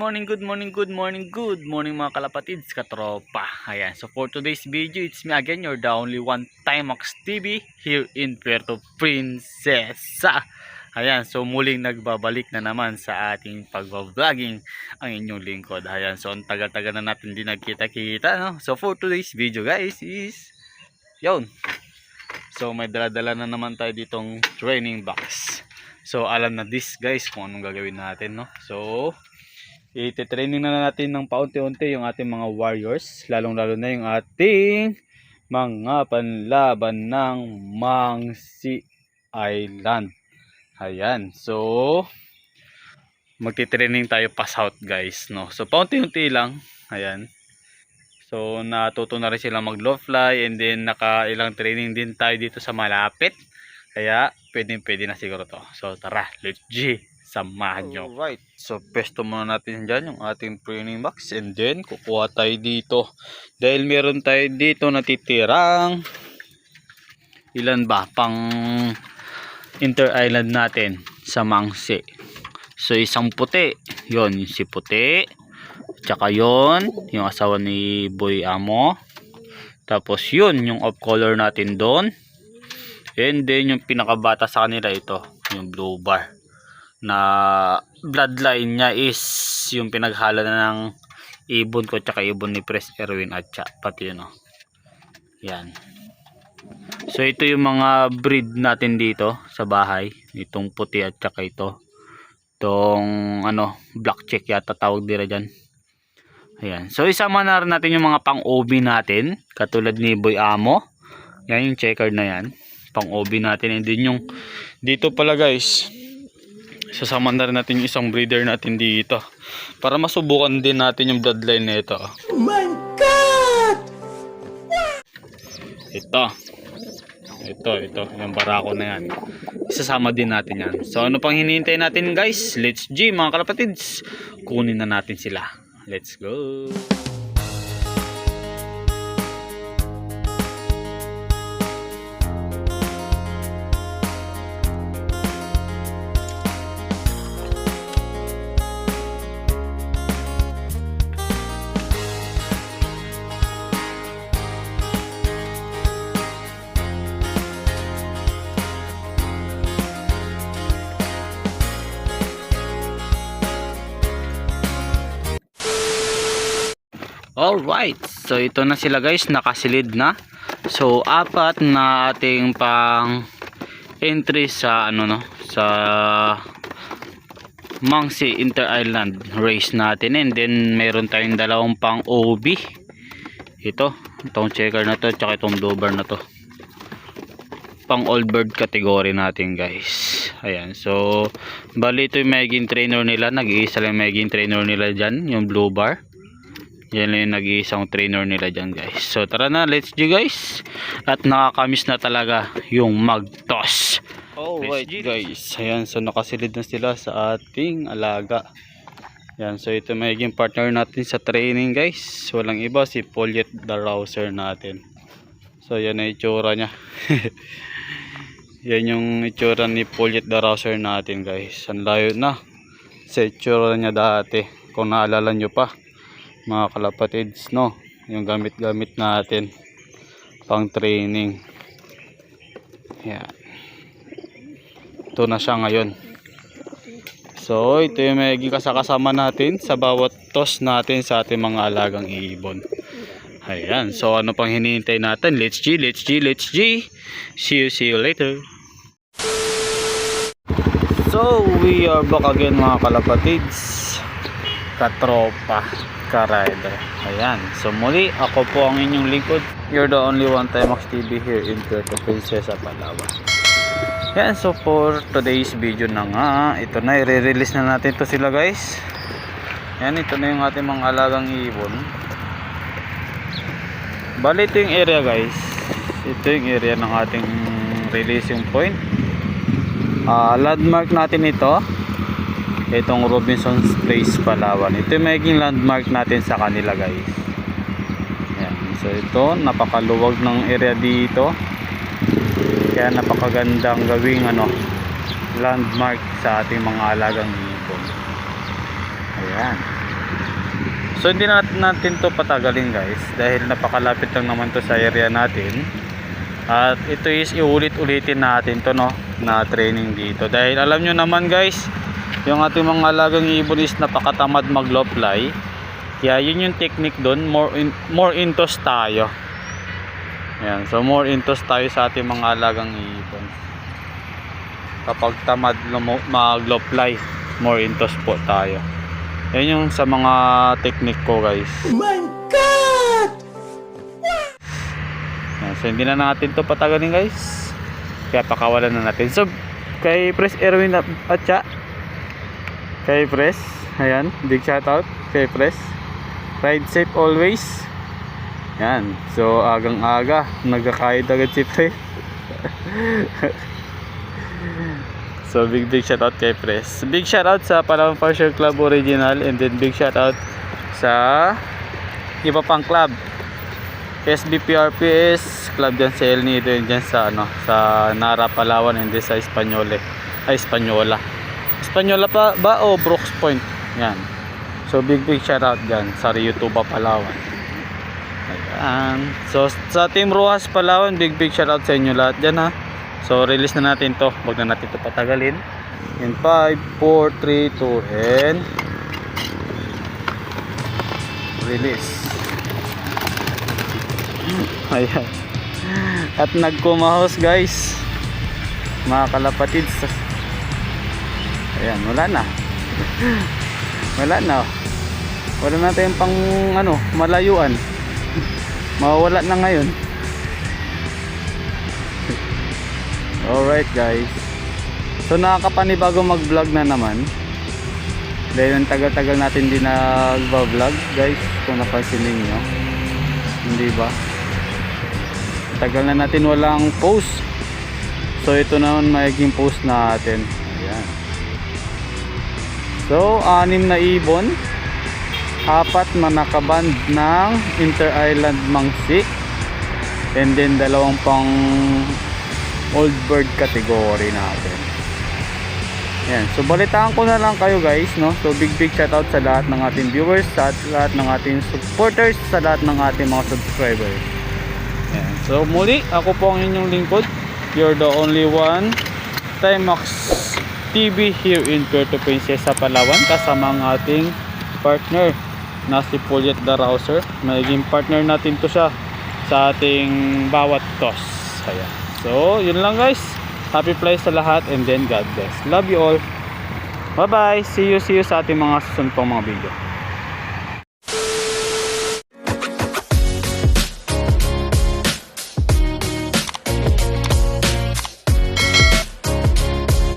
good morning mga kalapatids, katropa. Ayan, so for today's video, it's me again, your the only one Timax TV here in Puerto Princesa. Ayan, so muling nagbabalik na naman sa ating pagbabloging ang inyong lingkod. Ayan, so ang tagal-tagal na natin din nagkita-kita, no? So for today's video guys is, yun. So may dala-dala na naman tayo ditong training box. So alam na this guys kung anong gagawin natin, no? So ite-training na natin ng paunti-unti yung ating mga warriors, lalong-lalo na yung ating mga panlaban ng Mangsi Island. Ayan, so magti-training tayo pa south guys, no? So paunti-unti lang. Ayan. So natuto na rin sila mag low fly, and then nakailang training din tayo dito sa malapit. Kaya pwede na siguro to. So tara, let's G, samahan nyo. Alright, so pesto muna natin dyan yung ating training box, and then kukuha tayo dito. Dahil meron tayo dito natitirang ilan ba pang inter-island natin sa Mangsi. So isang puti, yon si puti. Tsaka yon yung asawa ni Boy Amo. Tapos yun yung off color natin doon. And then yung pinakabata sa kanila, ito yung blue bar, na bloodline niya is yung pinaghala na ng ibon ko tsaka ibon ni Pres Erwin at pati yun, oh. Yan. So ito yung mga breed natin dito sa bahay, itong puti at tsaka itong ano, black check yata tawag nila dyan. Ayan. So isama na rin natin yung mga pang OB natin, katulad ni Boy Amo. Yan yung checkered na yan, pang OB natin. And then yung dito pala guys, sasama na rin natin yung isang breeder natin dito para masubukan din natin yung bloodline na ito. Oh my God! Ito yung barako na yan, isasama din natin yan. So ano pang hinihintay natin guys? Let's G mga kalapatids, kunin na natin sila. Let's go. Alright, so ito na sila guys, nakasilid na. So apat na ating pang entry sa ano, no, sa Mangsi Inter-Island race natin. And then meron tayong dalawang pang OB. Itong checker na to, tsaka itong blue bar na to, pang old bird category natin guys. Ayan, so bali ito yung magiging trainer nila, nag-iisa lang magiging trainer nila dyan, yung blue bar. Yan lang yung nag-iisang trainer nila dyan guys. So tara na, let's go guys. At nakakamiss na talaga yung mag-toss. Alright guys, ayan, so nakasilid na sila sa ating alaga. Yan, so ito magiging partner natin sa training guys. Walang iba, si Poliet the Rouser natin. So yan ang itsura nya. Yan yung itsura ni Poliet the Rouser natin guys. Ang layo na sa itsura nya dati, kung naalala nyo pa mga kalapatids, no, yung gamit natin pang training. Yan, ito na siya ngayon. So ito yung magiging kasama natin sa bawat toss natin sa ating mga alagang ibon. Ayan, so ano pang hinihintay natin? Let's G. See you later. So we are back again mga kalapatids, katropa, ka-rider. Ayan, so muli ako po ang inyong lingkod, you're the only one Timax TV here in Puerto Princesa, Palawan. Yan, so for today's video na nga, ito na, i-release na natin to sila guys. Yan, ito na yung ating mga alagang ibon. Bali ito yung area guys, ito yung area ng ating releasing point. Landmark natin ito, itong Robinson's Place, Palawan. Ito yung magiging landmark natin sa kanila guys. Yan. So ito, napakaluwag ng area dito, kaya napakagandang gawing landmark sa ating mga alagang ibon. Ayan. So hindi na natin to patagalin guys, dahil napakalapit lang naman to sa area natin. At ito is iulit-ulitin natin to, no, na training dito. Dahil alam nyo naman guys, yung ating mga alagang ibon is napakatamad mag-low fly. Kaya yun yung technique doon, more intos tayo. Yan, so more intos tayo sa ating mga alagang ibon. Kapag tamad mag-low fly, more intos po tayo. Yan yung sa mga technique ko guys. Oh my God! Yan, so hindi na natin to patagalin guys, kaya pakawalan na natin. So kay Pres Erwin Atcha, kay Pres, ayan, big shout out kay Pres. Ride safe always. Yan, so agang aga nagkakayod agad si Pres. So big shout out kay Pres. Big shout out sa Palawan Fisher Club Original, and then big shout out sa iba pang club. SBPRPS club dyan sa El Nido, dyan sa ano, sa Nara, Palawan, and then sa Espanola pa ba o Brooks Point. Yan. So big shout out dyan sa Ryutuba, Palawan. Ayan. So sa Team Rojas Palawan, big shout out sa inyo lahat dyan, ha. So release na natin to, wag na natin to patagalin. In 5, 4, 3, 2, and release. Ayan. At nagkumahos guys, mga kalapatids. Ayan, wala na. Wala na tayong pang ano, malayuan. Mawawala na ngayon. Alright guys, so nakakapanibago mag vlog na naman, dahil ang tagal-tagal natin din nag-vlog guys, kung napansin ninyo, hindi ba? Tagal na natin walang post. So ito naman magiging post natin. Ayan. So 6 na ibon, 4 na nakaband ng Inter-Island Mangsi, and then 2 pang old bird category natin. Yan, so balitaan ko na lang kayo guys, no. So big shout out sa lahat ng ating viewers, sa lahat ng ating supporters, sa lahat ng ating mga subscribers. Yan. So muli, ako po ang inyong lingkod, you're the only one, Timax TV here in Puerto Princesa, Palawan, kasama ang ating partner na si Puliet the Rouser. Magiging partner natin to siya sa ating bawat toss. Ayan. So, yun lang guys. Happy flies sa lahat, and then God bless. Love you all. Bye bye. See you sa ating mga susunod pang mga video.